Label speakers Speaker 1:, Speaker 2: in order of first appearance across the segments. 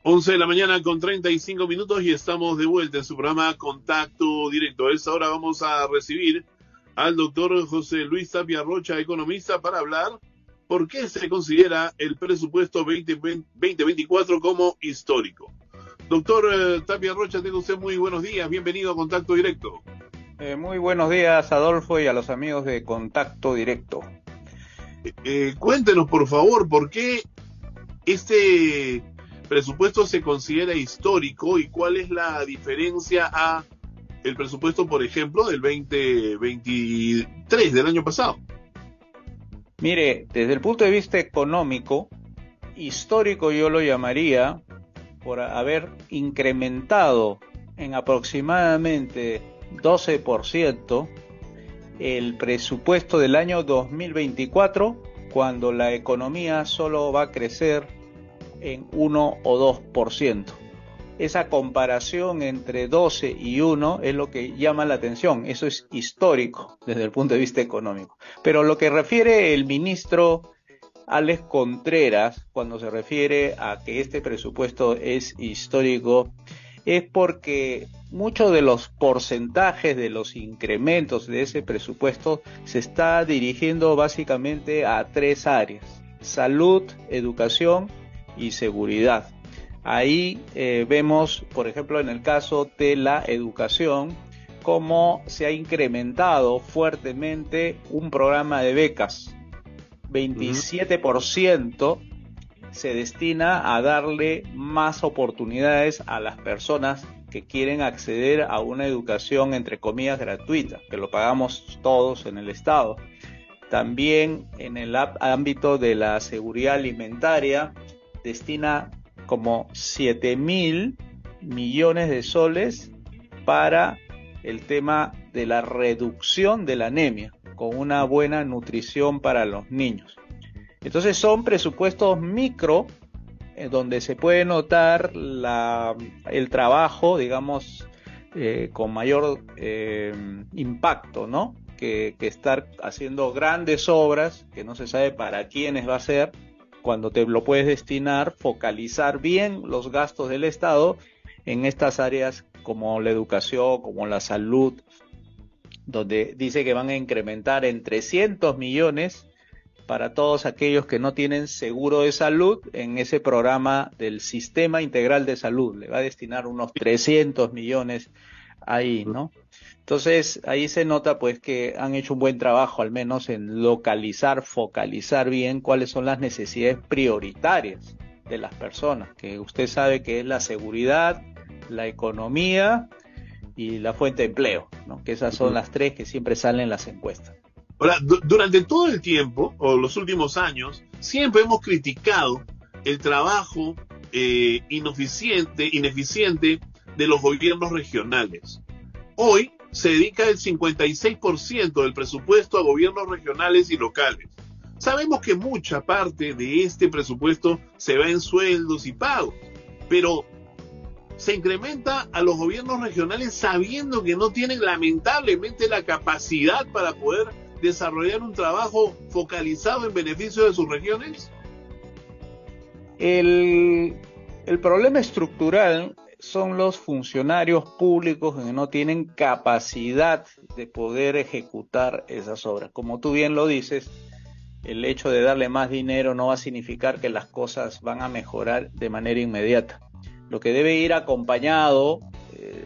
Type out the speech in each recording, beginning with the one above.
Speaker 1: 11 de la mañana con 35 minutos y estamos de vuelta en su programa Contacto Directo. A esta hora vamos a recibir al doctor José Luis Tapia Rocha, economista, para hablar por qué se considera el presupuesto 2024 como histórico. Doctor Tapia Rocha, tenga usted muy buenos días. Bienvenido a Contacto Directo.
Speaker 2: Muy buenos días, Adolfo, y a los amigos de Contacto Directo.
Speaker 1: Cuéntenos, por favor, por qué este presupuesto se considera histórico y cuál es la diferencia a el presupuesto, por ejemplo, del 2023, del año pasado.
Speaker 2: Mire, desde el punto de vista económico, histórico yo lo llamaría por haber incrementado en aproximadamente 12% el presupuesto del año 2024, cuando la economía solo va a crecer en 1 o 2%. Esa comparación entre 12 y 1 es lo que llama la atención. Eso es histórico desde el punto de vista económico. Pero lo que refiere el ministro Alex Contreras, cuando se refiere a que este presupuesto es histórico, es porque muchos de los porcentajes de los incrementos de ese presupuesto se está dirigiendo básicamente a 3 áreas: salud, educación y seguridad. Ahí vemos, por ejemplo, en el caso de la educación, cómo se ha incrementado fuertemente un programa de becas. 27% se destina a darle más oportunidades a las personas que quieren acceder a una educación, entre comillas, gratuita, que lo pagamos todos en el Estado. También en el ámbito de la seguridad alimentaria, destina como 7.000 millones de soles para el tema de la reducción de la anemia, con una buena nutrición para los niños. Entonces son presupuestos micro, donde se puede notar el trabajo, digamos, con mayor impacto, ¿no? Que estar haciendo grandes obras, que no se sabe para quiénes va a ser, cuando te lo puedes destinar, focalizar bien los gastos del Estado en estas áreas como la educación, como la salud, donde dice que van a incrementar en 300 millones para todos aquellos que no tienen seguro de salud en ese programa del Sistema Integral de Salud. Le va a destinar unos 300 millones ahí, ¿no? Entonces, ahí se nota pues que han hecho un buen trabajo, al menos en localizar, focalizar bien cuáles son las necesidades prioritarias de las personas, que usted sabe que es la seguridad, la economía y la fuente de empleo, ¿no? Que esas son las 3 que siempre salen en las encuestas.
Speaker 1: Ahora, durante todo el tiempo, o los últimos años, siempre hemos criticado el trabajo ineficiente de los gobiernos regionales. Hoy se dedica el 56% del presupuesto a gobiernos regionales y locales. Sabemos que mucha parte de este presupuesto se va en sueldos y pagos, pero se incrementa a los gobiernos regionales sabiendo que no tienen lamentablemente la capacidad para poder desarrollar un trabajo focalizado en beneficio de sus regiones.
Speaker 2: El problema estructural son los funcionarios públicos que no tienen capacidad de poder ejecutar esas obras. Como tú bien lo dices, el hecho de darle más dinero no va a significar que las cosas van a mejorar de manera inmediata. Lo que debe ir acompañado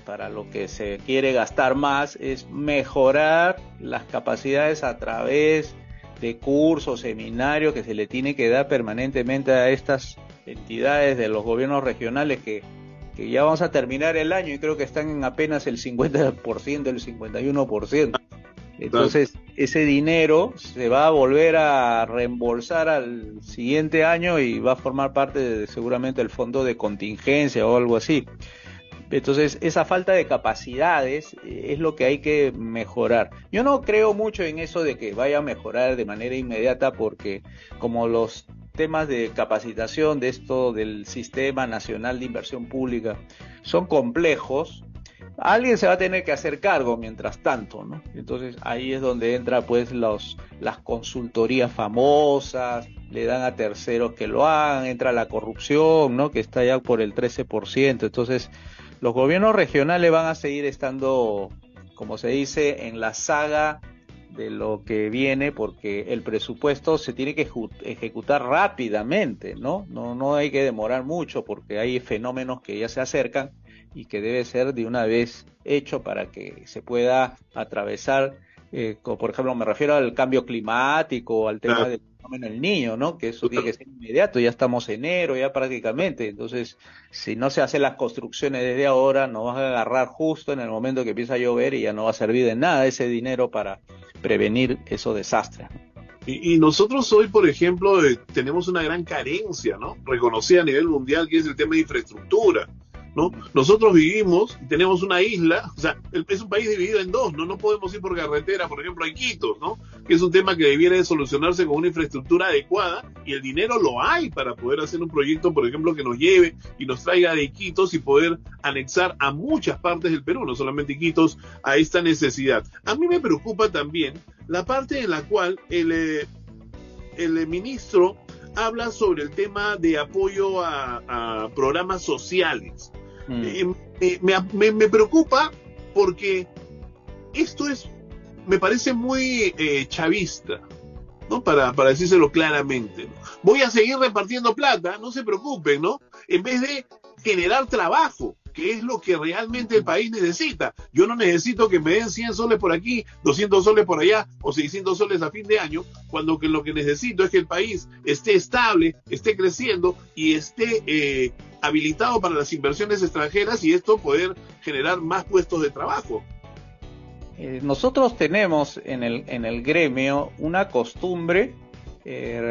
Speaker 2: para lo que se quiere gastar más es mejorar las capacidades a través de cursos, seminarios que se le tiene que dar permanentemente a estas entidades de los gobiernos regionales que ya vamos a terminar el año y creo que están en apenas el 50%, el 51%. Entonces, ese dinero se va a volver a reembolsar al siguiente año y va a formar parte de seguramente el fondo de contingencia o algo así. Entonces, esa falta de capacidades es lo que hay que mejorar. Yo no creo mucho en eso de que vaya a mejorar de manera inmediata, porque como los temas de capacitación de esto del Sistema Nacional de Inversión Pública son complejos, alguien se va a tener que hacer cargo mientras tanto, ¿no? Entonces ahí es donde entra pues las consultorías famosas, le dan a terceros que lo hagan, entra la corrupción, ¿no? Que está ya por el 13%. Entonces, los gobiernos regionales van a seguir estando, como se dice, en la saga de lo que viene, porque el presupuesto se tiene que ejecutar rápidamente, ¿no? No hay que demorar mucho, porque hay fenómenos que ya se acercan y que debe ser de una vez hecho para que se pueda atravesar, por ejemplo, me refiero al cambio climático, al tema del fenómeno del Niño, ¿no? Que eso tiene que ser inmediato, ya estamos en enero, ya prácticamente, entonces, si no se hacen las construcciones desde ahora, nos vas a agarrar justo en el momento que empieza a llover y ya no va a servir de nada ese dinero para prevenir esos desastres.
Speaker 1: Y nosotros hoy, por ejemplo, tenemos una gran carencia, ¿no? Reconocida a nivel mundial, que es el tema de infraestructura, ¿no? Nosotros vivimos, tenemos una isla, o sea, es un país dividido en dos, ¿no? No podemos ir por carretera, por ejemplo, a Iquitos, ¿no? Que es un tema que debiera de solucionarse con una infraestructura adecuada, y el dinero lo hay para poder hacer un proyecto, por ejemplo, que nos lleve y nos traiga de Iquitos y poder anexar a muchas partes del Perú, no solamente Iquitos, a esta necesidad. A mí me preocupa también la parte en la cual el ministro habla sobre el tema de apoyo a programas sociales. Me preocupa porque esto me parece muy chavista, ¿no? Para decírselo claramente, ¿no? Voy a seguir repartiendo plata, no se preocupen, ¿no? En vez de generar trabajo, que es lo que realmente el país necesita. Yo no necesito que me den 100 soles por aquí, 200 soles por allá o 600 soles a fin de año, cuando que lo que necesito es que el país esté estable, esté creciendo y esté habilitado para las inversiones extranjeras, y esto poder generar más puestos de trabajo.
Speaker 2: Nosotros tenemos en el gremio una costumbre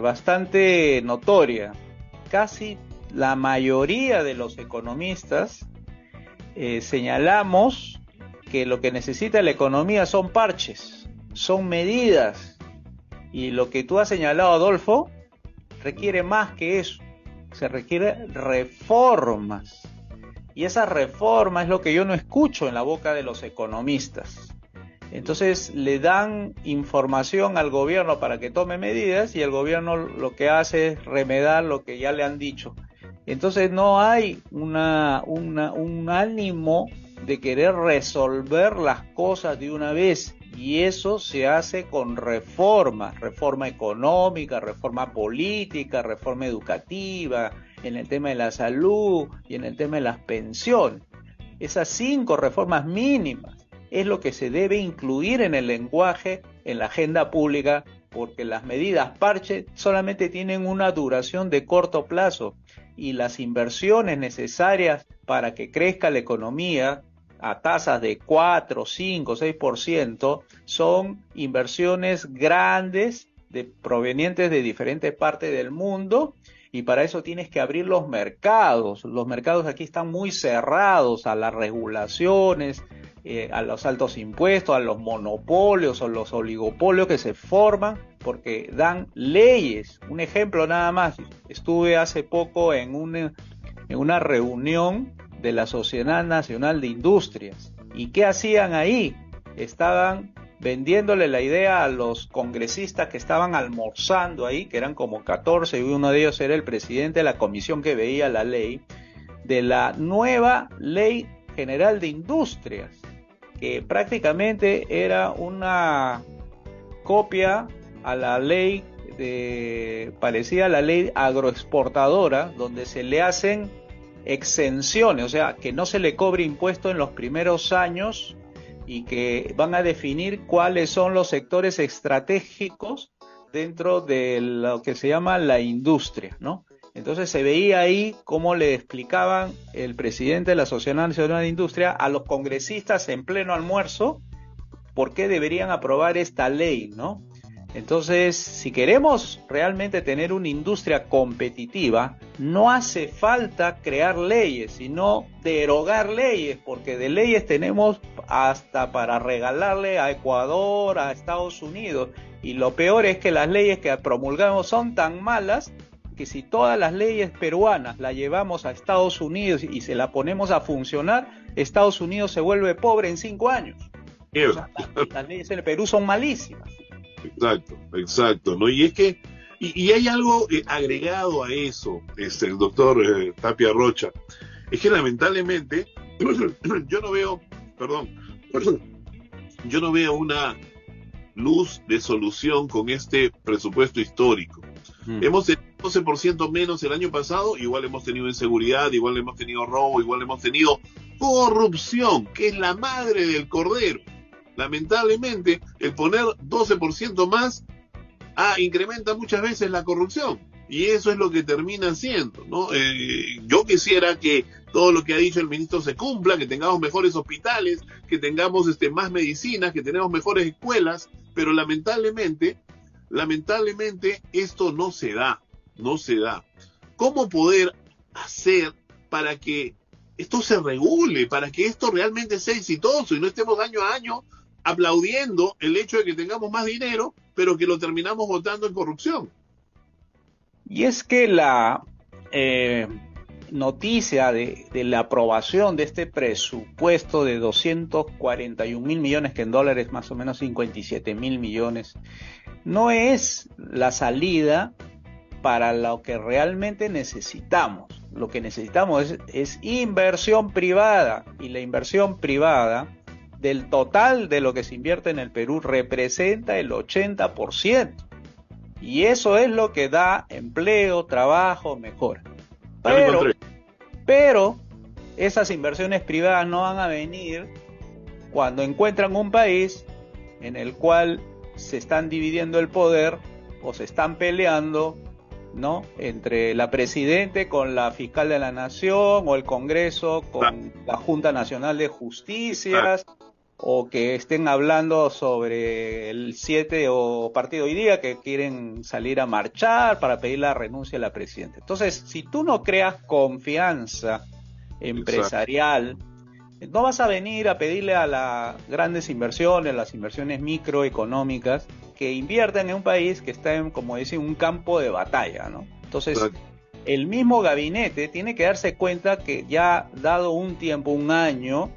Speaker 2: bastante notoria. Casi la mayoría de los economistas señalamos que lo que necesita la economía son parches, son medidas, y lo que tú has señalado, Adolfo, requiere más que eso. Se requiere reformas, y esa reforma es lo que yo no escucho en la boca de los economistas. Entonces le dan información al gobierno para que tome medidas, y el gobierno lo que hace es remedar lo que ya le han dicho. Entonces no hay un ánimo de querer resolver las cosas de una vez, y eso se hace con reforma económica, reforma política, reforma educativa, en el tema de la salud y en el tema de las pensiones. Esas 5 reformas mínimas es lo que se debe incluir en el lenguaje, en la agenda pública, porque las medidas parche solamente tienen una duración de corto plazo, y las inversiones necesarias para que crezca la economía a tasas de 4, 5, 6% son inversiones grandes provenientes de diferentes partes del mundo, y para eso tienes que abrir los mercados. Los mercados aquí están muy cerrados a las regulaciones, a los altos impuestos, a los monopolios o los oligopolios que se forman porque dan leyes. Un ejemplo nada más: estuve hace poco en una reunión de la Sociedad Nacional de Industrias, ¿y qué hacían ahí? Estaban vendiéndole la idea a los congresistas que estaban almorzando ahí, que eran como 14, y uno de ellos era el presidente de la comisión que veía la ley, de la nueva Ley General de Industrias, que prácticamente era una copia a la ley parecida a la ley agroexportadora, donde se le hacen exenciones, o sea, que no se le cobre impuesto en los primeros años, y que van a definir cuáles son los sectores estratégicos dentro de lo que se llama la industria, ¿no? Entonces se veía ahí cómo le explicaban el presidente de la Sociedad Nacional de Industria a los congresistas en pleno almuerzo por qué deberían aprobar esta ley, ¿no? Entonces, si queremos realmente tener una industria competitiva, no hace falta crear leyes, sino derogar leyes, porque de leyes tenemos hasta para regalarle a Ecuador, a Estados Unidos, y lo peor es que las leyes que promulgamos son tan malas que si todas las leyes peruanas las llevamos a Estados Unidos y se la ponemos a funcionar, Estados Unidos se vuelve pobre en 5 años. O sea, las leyes en el Perú son malísimas.
Speaker 1: Exacto, ¿no? Y Y hay algo agregado a eso, el doctor Tapia Rocha, es que lamentablemente yo no veo, perdón, yo no veo una luz de solución con este presupuesto histórico. Hemos tenido 12% menos el año pasado, igual hemos tenido inseguridad, igual hemos tenido robo, igual hemos tenido corrupción, que es la madre del cordero. Lamentablemente, el poner 12% más incrementa muchas veces la corrupción, y eso es lo que termina haciendo, ¿no? Yo quisiera que todo lo que ha dicho el ministro se cumpla, que tengamos mejores hospitales, que tengamos más medicinas, que tengamos mejores escuelas, pero lamentablemente esto no se da. ¿Cómo poder hacer para que esto se regule, para que esto realmente sea exitoso y no estemos año a año aplaudiendo el hecho de que tengamos más dinero, pero que lo terminamos votando en corrupción?
Speaker 2: Y es que la noticia de la aprobación de este presupuesto de 241.000 millones, que en dólares más o menos 57.000 millones, no es la salida para lo que realmente necesitamos. Lo que necesitamos es inversión privada, y la inversión privada del total de lo que se invierte en el Perú representa el 80%. Y eso es lo que da empleo, trabajo, mejora. Pero esas inversiones privadas no van a venir cuando encuentran un país en el cual se están dividiendo el poder o se están peleando, ¿no?, entre la Presidente con la Fiscal de la Nación, o el Congreso con la Junta Nacional de Justicias, o que estén hablando sobre el 7 o partido hoy día, que quieren salir a marchar para pedir la renuncia de la Presidenta. Entonces, si tú no creas confianza empresarial, no vas a venir a pedirle a las grandes inversiones, las inversiones microeconómicas, que inviertan en un país que está en, como dicen, un campo de batalla, ¿no? Entonces, el mismo gabinete tiene que darse cuenta que ya dado un tiempo, un año,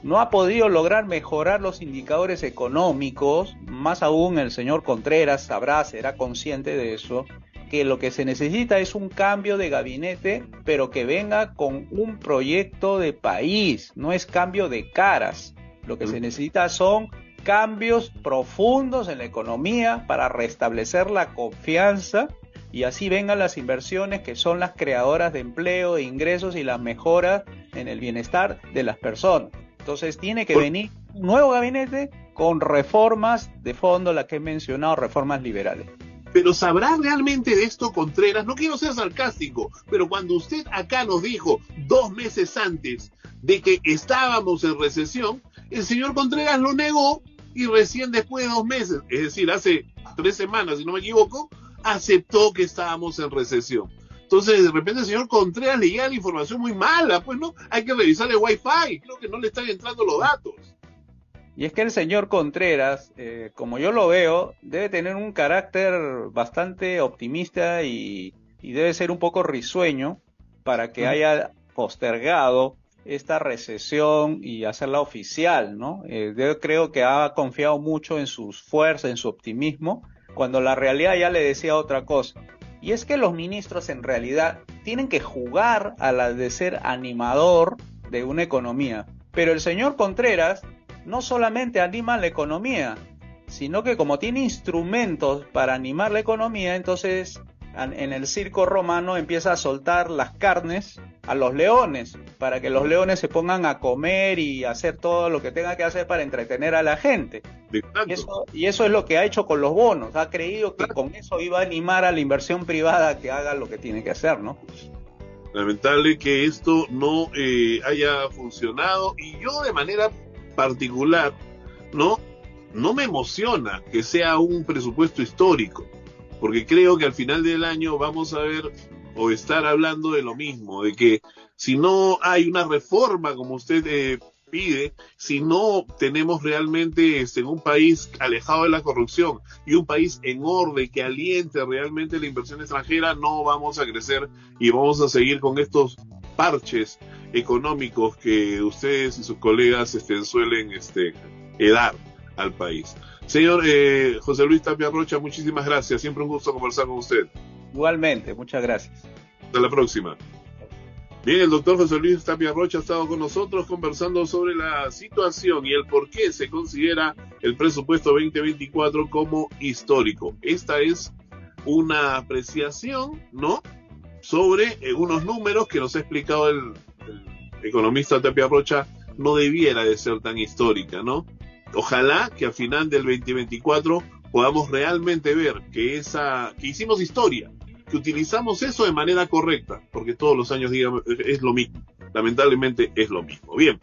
Speaker 2: no ha podido lograr mejorar los indicadores económicos. Más aún el señor Contreras será consciente de eso, que lo que se necesita es un cambio de gabinete, pero que venga con un proyecto de país, no es cambio de caras. Lo que se necesita son cambios profundos en la economía para restablecer la confianza, y así vengan las inversiones que son las creadoras de empleo, de ingresos y las mejoras en el bienestar de las personas. Entonces tiene que venir un nuevo gabinete con reformas de fondo, las que he mencionado, reformas liberales.
Speaker 1: Pero ¿sabrá realmente de esto Contreras? No quiero ser sarcástico, pero cuando usted acá nos dijo 2 meses antes de que estábamos en recesión, el señor Contreras lo negó, y recién después de 2 meses, es decir, hace 3 semanas, si no me equivoco, aceptó que estábamos en recesión. Entonces, de repente el señor Contreras le llega la información muy mala, pues, ¿no? Hay que revisar el Wi-Fi, creo que no le están entrando los datos.
Speaker 2: Y es que el señor Contreras, como yo lo veo, debe tener un carácter bastante optimista y debe ser un poco risueño para que haya postergado esta recesión y hacerla oficial, ¿no? Yo creo que ha confiado mucho en sus fuerzas, en su optimismo, cuando la realidad ya le decía otra cosa. Y es que los ministros en realidad tienen que jugar a la de ser animador de una economía. Pero el señor Contreras no solamente anima la economía, sino que como tiene instrumentos para animar la economía, entonces en el circo romano empieza a soltar las carnes a los leones, para que los leones se pongan a comer y hacer todo lo que tenga que hacer para entretener a la gente. Y eso es lo que ha hecho con los bonos. Ha creído que con eso iba a animar a la inversión privada a que haga lo que tiene que hacer, ¿no?
Speaker 1: Lamentable que esto no haya funcionado, y yo de manera particular no me emociona que sea un presupuesto histórico, porque creo que al final del año vamos a ver o estar hablando de lo mismo, de que si no hay una reforma como usted pide, si no tenemos realmente un país alejado de la corrupción y un país en orden que aliente realmente la inversión extranjera, no vamos a crecer y vamos a seguir con estos parches económicos que ustedes y sus colegas suelen dar al país. Señor José Luis Tapia Rocha, muchísimas gracias. Siempre un gusto conversar con usted.
Speaker 2: Igualmente, muchas gracias.
Speaker 1: Hasta la próxima. Bien, el doctor José Luis Tapia Rocha ha estado con nosotros conversando sobre la situación y el por qué se considera el presupuesto 2024 como histórico. Esta es una apreciación, ¿no?, sobre unos números que nos ha explicado el economista Tapia Rocha. No debiera de ser tan histórica, ¿no? Ojalá que a final del 2024 podamos realmente ver que hicimos historia, que utilizamos eso de manera correcta, porque todos los años, digamos, es lo mismo. Lamentablemente es lo mismo. Bien.